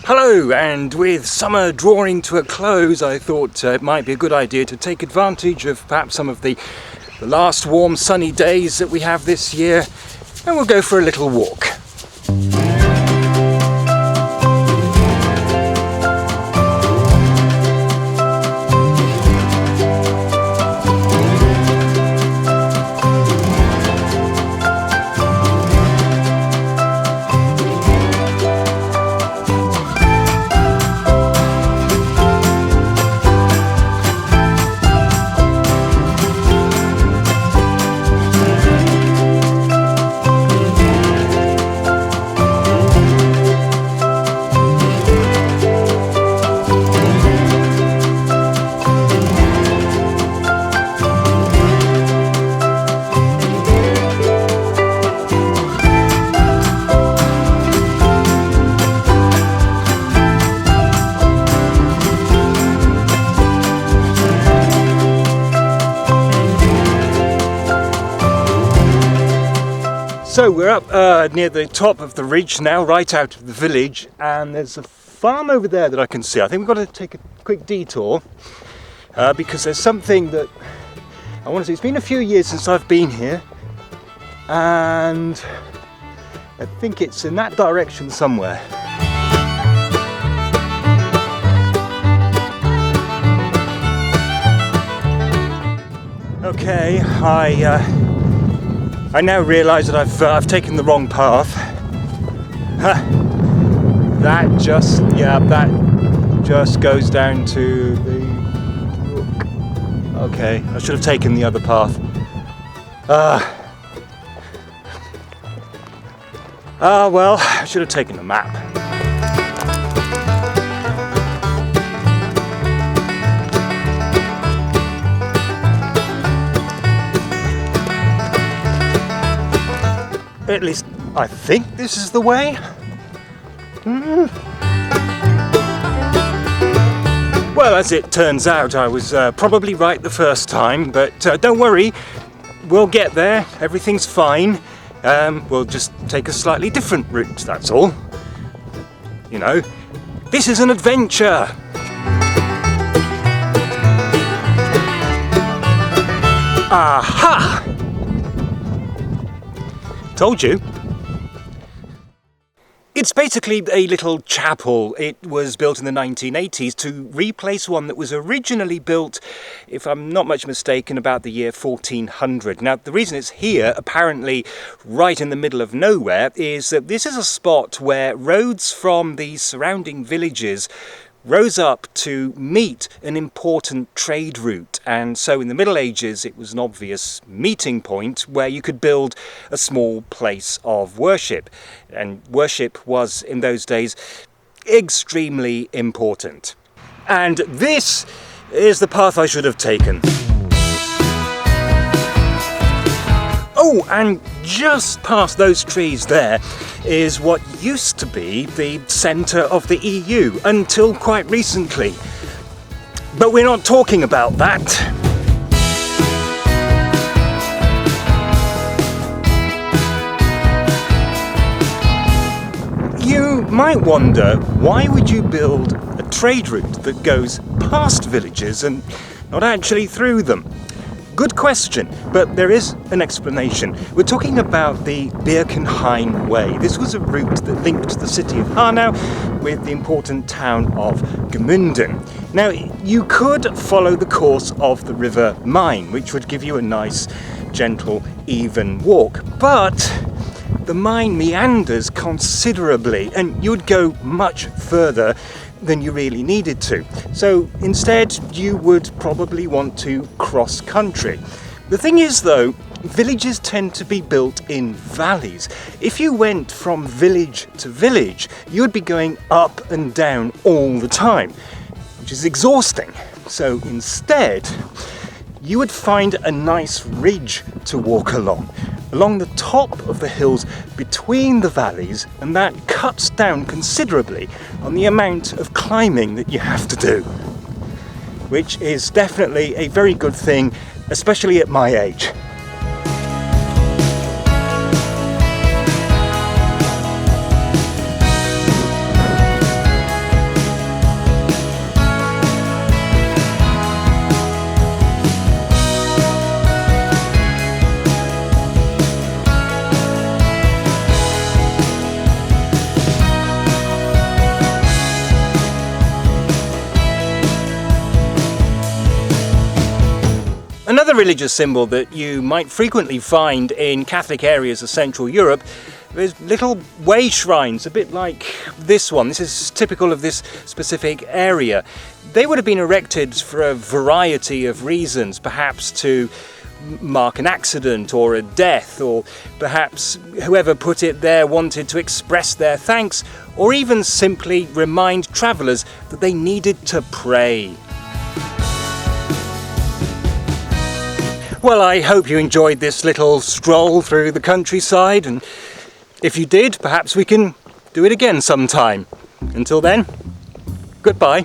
Hello, and with summer drawing to a close, I thought it might be a good idea to take advantage of perhaps some of the last warm sunny days that we have this year, and we'll go for a little walk. So we're up near the top of the ridge now, right out of the village, and there's a farm over there that I can see. I think we've got to take a quick detour because there's something that I want to see. It's been a few years since I've been here, and I think it's in that direction somewhere. Okay, I now realise that I've taken the wrong path. That just goes down to the brook. Okay, I should have taken the other path. Well, I should have taken a map. At least I think this is the way. Well, as it turns out, I was probably right the first time, but don't worry, we'll get there. Everything's fine. We'll just take a slightly different route, that's all. You know, this is an adventure. Aha! Told you. It's basically a little chapel. It was built in the 1980s to replace one that was originally built, if I'm not much mistaken, about the year 1400. Now, the reason it's here, apparently right in the middle of nowhere, is that this is a spot where roads from the surrounding villages rose up to meet an important trade route, and so in the Middle Ages it was an obvious meeting point where you could build a small place of worship, and worship was in those days extremely important. And this is the path I should have taken. Oh, and just past those trees there is what used to be the centre of the EU until quite recently. But we're not talking about that. You might wonder, why would you build a trade route that goes past villages and not actually through them? Good question, but there is an explanation. We're talking about the Birkenhain Way. This was a route that linked the city of Hanau with the important town of Gmünden. Now, you could follow the course of the River Main, which would give you a nice, gentle, even walk, but the Main meanders considerably, and you would go much further than you really needed to. So instead, you would probably want to cross country. The thing is, though, villages tend to be built in valleys. If you went from village to village, you would be going up and down all the time, which is exhausting. So instead, you would find a nice ridge to walk along the top of the hills between the valleys, and that cuts down considerably on the amount of climbing that you have to do, which is definitely a very good thing, especially at my age. Another religious symbol that you might frequently find in Catholic areas of Central Europe is little way shrines, a bit like this one. This is typical of this specific area. They would have been erected for a variety of reasons, perhaps to mark an accident or a death, or perhaps whoever put it there wanted to express their thanks, or even simply remind travellers that they needed to pray. Well, I hope you enjoyed this little stroll through the countryside, and if you did, perhaps we can do it again sometime. Until then, goodbye.